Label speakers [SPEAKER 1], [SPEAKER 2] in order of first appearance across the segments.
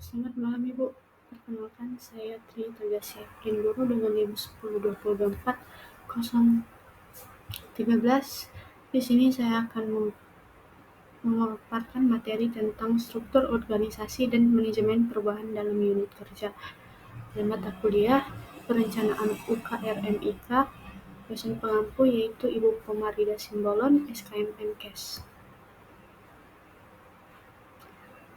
[SPEAKER 1] Selamat malam Ibu, perkenalkan saya Tri Tegasya Yapkin Guru dengan NIM 10.2024.013. Di sini saya akan memaparkan materi tentang struktur organisasi dan manajemen perubahan dalam unit kerja dan mata kuliah perencanaan UKRMIK. Dosen pengampu yaitu Ibu Komarida Simbolon, SKM MKes.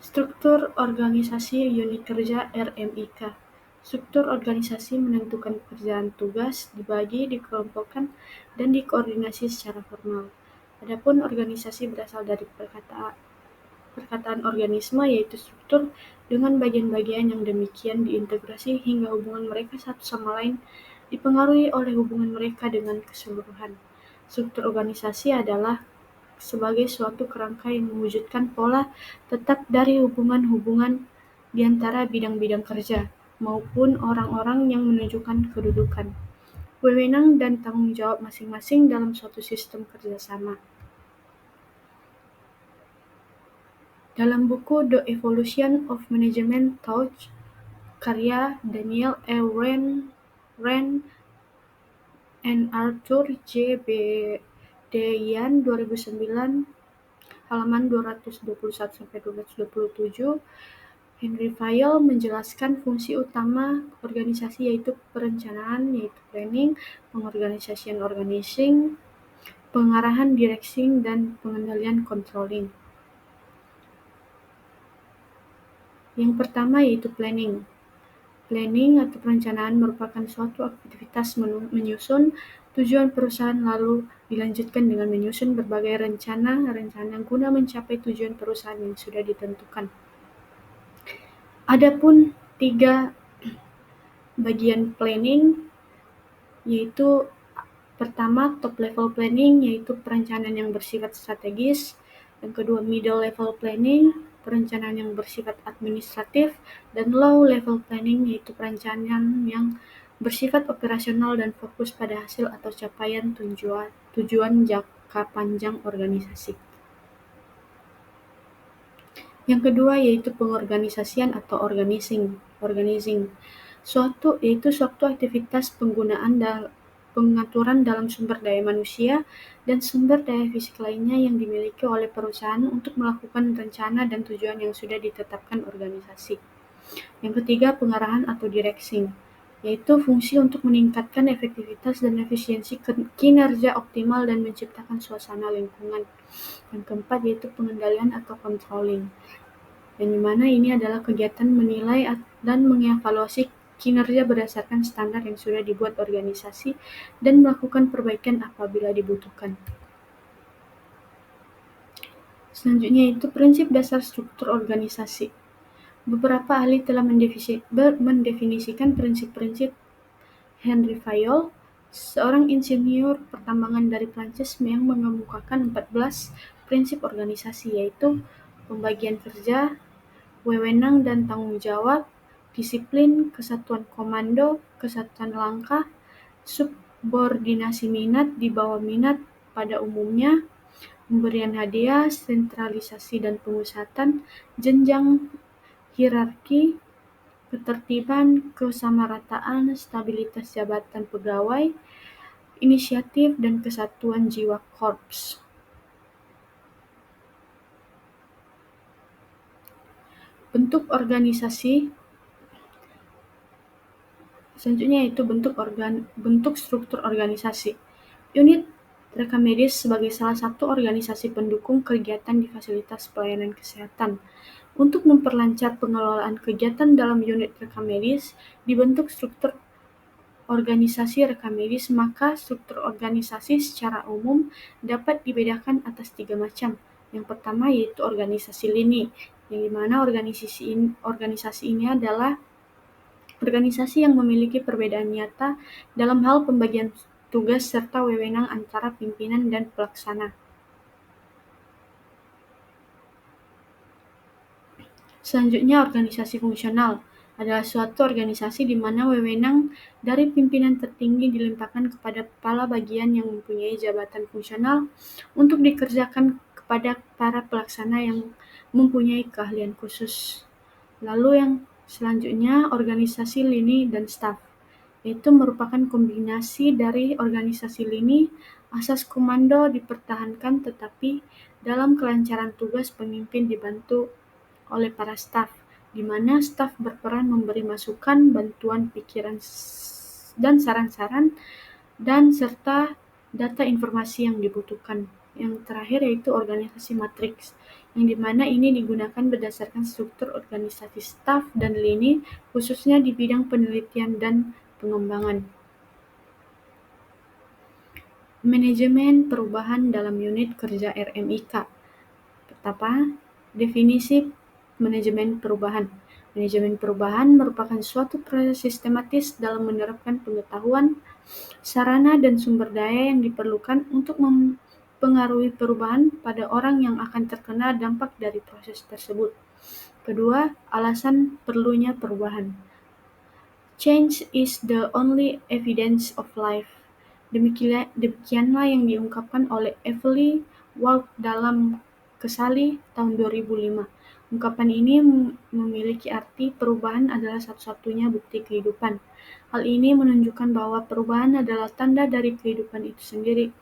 [SPEAKER 1] Struktur organisasi unit kerja RMIK. Struktur organisasi menentukan pekerjaan tugas, dibagi, dikelompokkan, dan dikoordinasi secara formal. Adapun organisasi berasal dari perkataan organisme, yaitu struktur dengan bagian-bagian yang demikian diintegrasi hingga hubungan mereka satu sama lain dipengaruhi oleh hubungan mereka dengan keseluruhan. Struktur organisasi adalah sebagai suatu kerangka yang mewujudkan pola tetap dari hubungan-hubungan di antara bidang-bidang kerja maupun orang-orang yang menunjukkan kedudukan, wewenang dan tanggung jawab masing-masing dalam suatu sistem kerjasama. Dalam buku The Evolution of Management Thought, karya Daniel E. Rand and Arthur J. Bedeyan 2009, halaman 221-227, Henry Fayol menjelaskan fungsi utama organisasi yaitu perencanaan, yaitu planning, pengorganisasian organizing, pengarahan directing, dan pengendalian controlling. Yang pertama yaitu planning. Planning atau perencanaan merupakan suatu aktivitas menyusun tujuan perusahaan lalu dilanjutkan dengan menyusun berbagai rencana guna mencapai tujuan perusahaan yang sudah ditentukan. Adapun 3 bagian planning yaitu pertama top level planning yaitu perencanaan yang bersifat strategis, yang kedua middle level planning perencanaan yang bersifat administratif, dan low level planning yaitu perencanaan yang bersifat operasional dan fokus pada hasil atau capaian tujuan jangka panjang organisasi. Yang kedua yaitu pengorganisasian atau organizing. Suatu aktivitas pengaturan dalam sumber daya manusia dan sumber daya fisik lainnya yang dimiliki oleh perusahaan untuk melakukan rencana dan tujuan yang sudah ditetapkan organisasi. Yang ketiga, pengarahan atau directing, yaitu fungsi untuk meningkatkan efektivitas dan efisiensi kinerja optimal dan menciptakan suasana lingkungan. Yang keempat yaitu pengendalian atau controlling, yang dimana ini adalah kegiatan menilai dan mengevaluasi kinerja berdasarkan standar yang sudah dibuat organisasi dan melakukan perbaikan apabila dibutuhkan. Selanjutnya itu prinsip dasar struktur organisasi. Beberapa ahli telah mendefinisikan prinsip-prinsip Henry Fayol, seorang insinyur pertambangan dari Prancis yang mengemukakan 14 prinsip organisasi, yaitu pembagian kerja, wewenang dan tanggung jawab, disiplin, kesatuan komando, kesatuan langkah, subordinasi minat di bawah minat pada umumnya, pemberian hadiah, sentralisasi dan pemusatan, jenjang hierarki, ketertiban, kesamarataan, stabilitas jabatan pegawai, inisiatif, dan kesatuan jiwa korps. Bentuk organisasi selanjutnya yaitu bentuk struktur organisasi. Unit rekam medis sebagai salah satu organisasi pendukung kegiatan di fasilitas pelayanan kesehatan. Untuk memperlancar pengelolaan kegiatan dalam unit rekam medis, dibentuk struktur organisasi rekam medis, maka struktur organisasi secara umum dapat dibedakan atas 3 macam. Yang pertama yaitu organisasi lini, yang dimana organisasi ini adalah organisasi yang memiliki perbedaan nyata dalam hal pembagian tugas serta wewenang antara pimpinan dan pelaksana. Selanjutnya, organisasi fungsional adalah suatu organisasi di mana wewenang dari pimpinan tertinggi dilimpahkan kepada kepala bagian yang mempunyai jabatan fungsional untuk dikerjakan kepada para pelaksana yang mempunyai keahlian khusus. Lalu yang selanjutnya organisasi lini dan staf, yaitu merupakan kombinasi dari organisasi lini, asas komando dipertahankan tetapi dalam kelancaran tugas pemimpin dibantu oleh para staf, di mana staf berperan memberi masukan, bantuan pikiran dan saran-saran dan serta data informasi yang dibutuhkan. Yang terakhir yaitu organisasi matriks, yang dimana ini digunakan berdasarkan struktur organisasi staf dan lini, khususnya di bidang penelitian dan pengembangan. Manajemen perubahan dalam unit kerja RMIK. Pertama, definisi manajemen perubahan. Manajemen perubahan merupakan suatu proses sistematis dalam menerapkan pengetahuan, sarana dan sumber daya yang diperlukan untuk mempengaruhi perubahan pada orang yang akan terkena dampak dari proses tersebut. Kedua, alasan perlunya perubahan. Change is the only evidence of life. Demikianlah yang diungkapkan oleh Evelyn Waugh dalam Kesali tahun 2005. Ungkapan ini memiliki arti perubahan adalah satu-satunya bukti kehidupan. Hal ini menunjukkan bahwa perubahan adalah tanda dari kehidupan itu sendiri.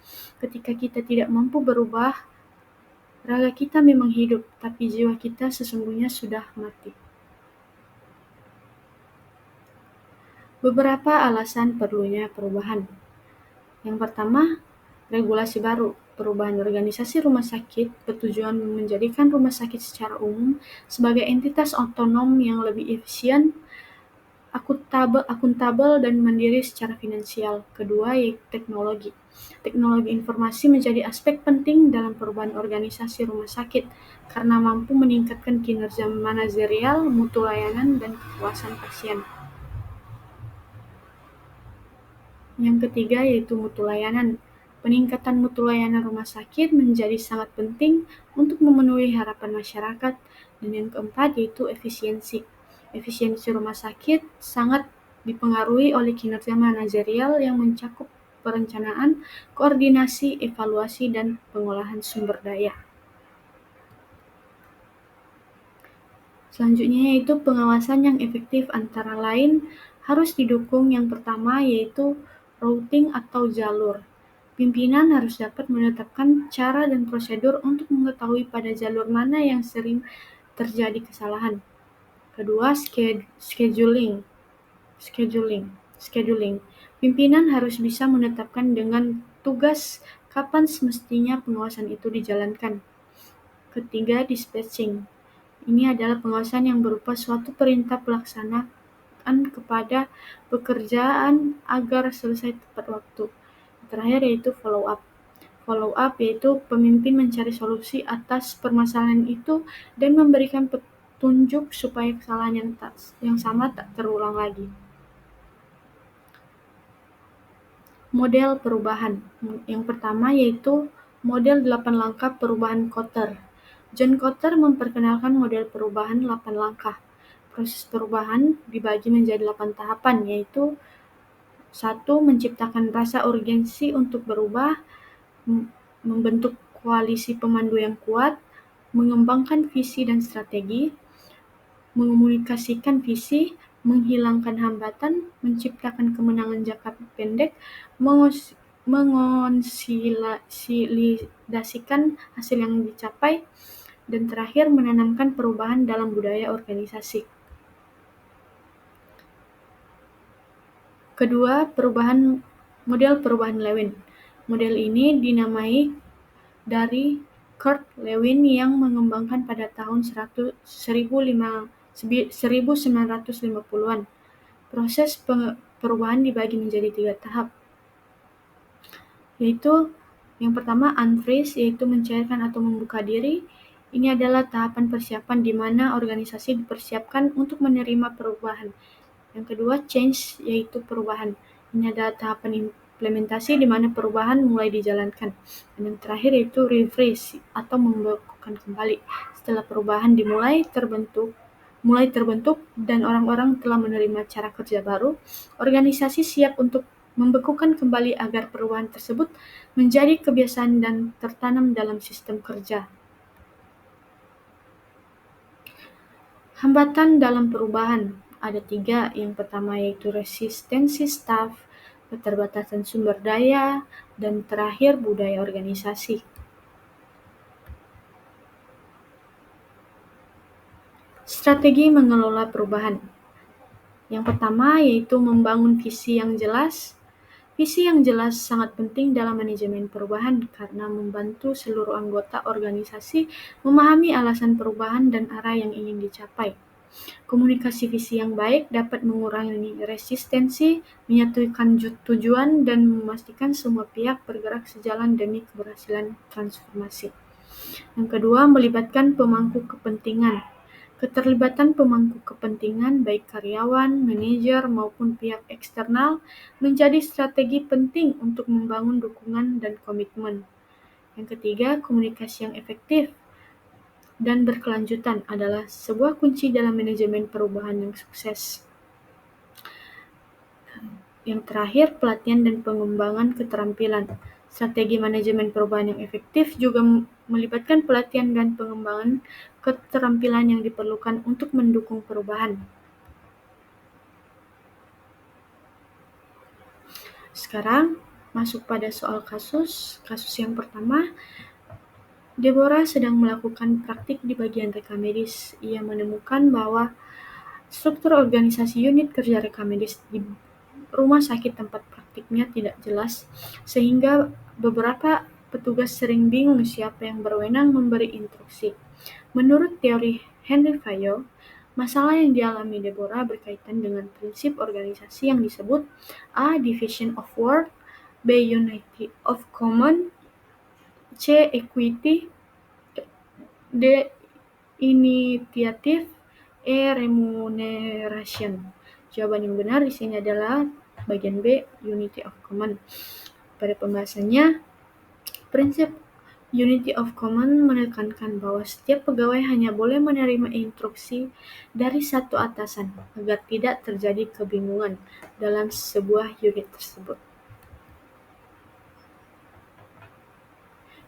[SPEAKER 1] Ketika kita tidak mampu berubah, raga kita memang hidup, tapi jiwa kita sesungguhnya sudah mati. Beberapa alasan perlunya perubahan. Yang pertama, regulasi baru. Perubahan organisasi rumah sakit bertujuan menjadikan rumah sakit secara umum sebagai entitas otonom yang lebih efisien, akuntabel dan mandiri secara finansial. Kedua, yaitu teknologi. Teknologi informasi menjadi aspek penting dalam perubahan organisasi rumah sakit karena mampu meningkatkan kinerja manajerial, mutu layanan, dan kepuasan pasien. Yang ketiga yaitu mutu layanan. Peningkatan mutu layanan rumah sakit menjadi sangat penting untuk memenuhi harapan masyarakat. Dan yang keempat yaitu efisiensi. Efisiensi rumah sakit sangat dipengaruhi oleh kinerja manajerial yang mencakup perencanaan, koordinasi, evaluasi, dan pengolahan sumber daya. Selanjutnya yaitu pengawasan yang efektif antara lain harus didukung. Yang pertama yaitu routing atau jalur. Pimpinan harus dapat menetapkan cara dan prosedur untuk mengetahui pada jalur mana yang sering terjadi kesalahan. Kedua, scheduling. Pimpinan harus bisa menetapkan dengan tugas kapan semestinya pengawasan itu dijalankan. Ketiga, dispatching. Ini adalah pengawasan yang berupa suatu perintah pelaksanaan kepada pekerjaan agar selesai tepat waktu. Terakhir yaitu follow up. Follow up yaitu pemimpin mencari solusi atas permasalahan itu dan memberikan petunjuk supaya kesalahan yang sama tak terulang lagi. Model perubahan. Yang pertama yaitu model 8 langkah perubahan Kotter. John Kotter memperkenalkan model perubahan 8 langkah. Proses perubahan dibagi menjadi 8 tahapan, yaitu 1. Menciptakan rasa urgensi untuk berubah, membentuk koalisi pemandu yang kuat, mengembangkan visi dan strategi, mengomunikasikan visi, menghilangkan hambatan, menciptakan kemenangan jangka pendek, mengonsolidasikan hasil yang dicapai, dan terakhir menanamkan perubahan dalam budaya organisasi. Kedua, model perubahan Lewin. Model ini dinamai dari Kurt Lewin yang mengembangkan pada tahun 1950-an. Proses perubahan dibagi menjadi 3 tahap, yaitu yang pertama unfreeze, yaitu mencairkan atau membuka diri. Ini adalah tahapan persiapan di mana organisasi dipersiapkan untuk menerima perubahan. Yang kedua change, yaitu perubahan. Ini adalah tahapan implementasi di mana perubahan mulai dijalankan. Dan yang terakhir yaitu refresh atau membekukan kembali. Setelah perubahan mulai terbentuk dan orang-orang telah menerima cara kerja baru, organisasi siap untuk membekukan kembali agar perubahan tersebut menjadi kebiasaan dan tertanam dalam sistem kerja. Hambatan dalam perubahan ada 3. Yang pertama yaitu resistensi staf, keterbatasan sumber daya, dan terakhir budaya organisasi. Strategi mengelola perubahan. Yang pertama yaitu membangun visi yang jelas. Visi yang jelas sangat penting dalam manajemen perubahan karena membantu seluruh anggota organisasi memahami alasan perubahan dan arah yang ingin dicapai. Komunikasi visi yang baik dapat mengurangi resistensi, menyatukan tujuan, dan memastikan semua pihak bergerak sejalan demi keberhasilan transformasi. Yang kedua, melibatkan pemangku kepentingan. Keterlibatan pemangku kepentingan, baik karyawan, manajer, maupun pihak eksternal, menjadi strategi penting untuk membangun dukungan dan komitmen. Yang ketiga, komunikasi yang efektif dan berkelanjutan adalah sebuah kunci dalam manajemen perubahan yang sukses. Yang terakhir, pelatihan dan pengembangan keterampilan. Strategi manajemen perubahan yang efektif juga melibatkan pelatihan dan pengembangan keterampilan yang diperlukan untuk mendukung perubahan. Sekarang masuk pada soal kasus. Kasus yang pertama, Deborah sedang melakukan praktik di bagian reka medis. Ia menemukan bahwa struktur organisasi unit kerja reka medis di rumah sakit tempat praktiknya tidak jelas, sehingga beberapa petugas sering bingung siapa yang berwenang memberi instruksi. Menurut teori Henry Fayol, masalah yang dialami Deborah berkaitan dengan prinsip organisasi yang disebut A. Division of work, B. Unity of common, C. Equity, D. Initiative, E. Remuneration. Jawaban yang benar di sini adalah bagian B, Unity of Common. Pada pembahasannya, prinsip Unity of Common menekankan bahwa setiap pegawai hanya boleh menerima instruksi dari satu atasan agar tidak terjadi kebingungan dalam sebuah unit tersebut.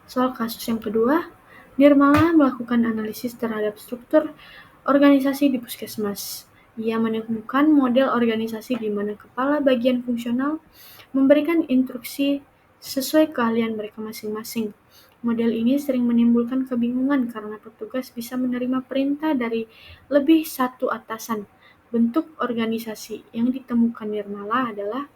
[SPEAKER 1] Soal kasus yang kedua, Nirmala melakukan analisis terhadap struktur organisasi di puskesmas. Ia menemukan model organisasi di mana kepala bagian fungsional memberikan instruksi sesuai keahlian mereka masing-masing. Model ini sering menimbulkan kebingungan karena petugas bisa menerima perintah dari lebih satu atasan. Bentuk organisasi yang ditemukan Nirmala adalah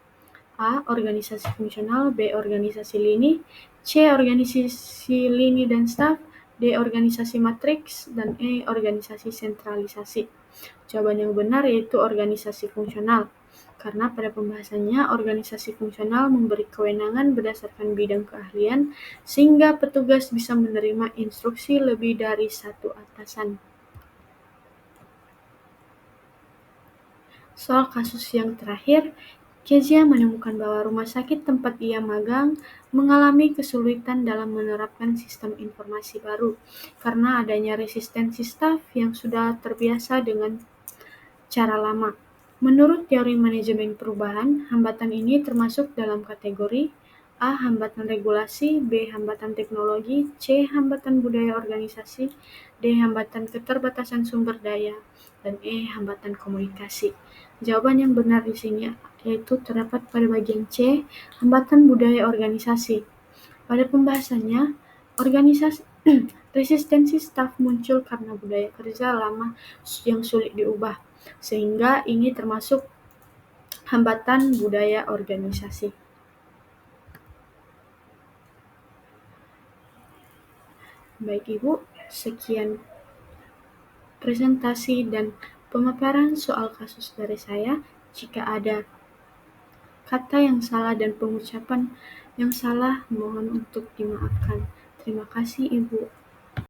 [SPEAKER 1] A. Organisasi fungsional, B. Organisasi lini, C. Organisasi lini dan staf, D. Organisasi matriks, dan E. Organisasi sentralisasi. Jawaban yang benar yaitu organisasi fungsional, karena pada pembahasannya organisasi fungsional memberi kewenangan berdasarkan bidang keahlian sehingga petugas bisa menerima instruksi lebih dari satu atasan. Soal kasus yang terakhir, Kezia menemukan bahwa rumah sakit tempat ia magang mengalami kesulitan dalam menerapkan sistem informasi baru karena adanya resistensi staf yang sudah terbiasa dengan cara lama. Menurut teori manajemen perubahan, hambatan ini termasuk dalam kategori A. Hambatan regulasi, B. Hambatan teknologi, C. Hambatan budaya organisasi, D. Hambatan keterbatasan sumber daya, dan E. Hambatan komunikasi. Jawaban yang benar di sini yaitu terdapat pada bagian C. Hambatan budaya organisasi. Pada pembahasannya, organisasi resistensi staf muncul karena budaya kerja lama yang sulit diubah, sehingga ini termasuk hambatan budaya organisasi. Baik Ibu, sekian presentasi dan pemaparan soal kasus dari saya. Jika ada kata yang salah dan pengucapan yang salah, mohon untuk dimaafkan. Terima kasih Ibu.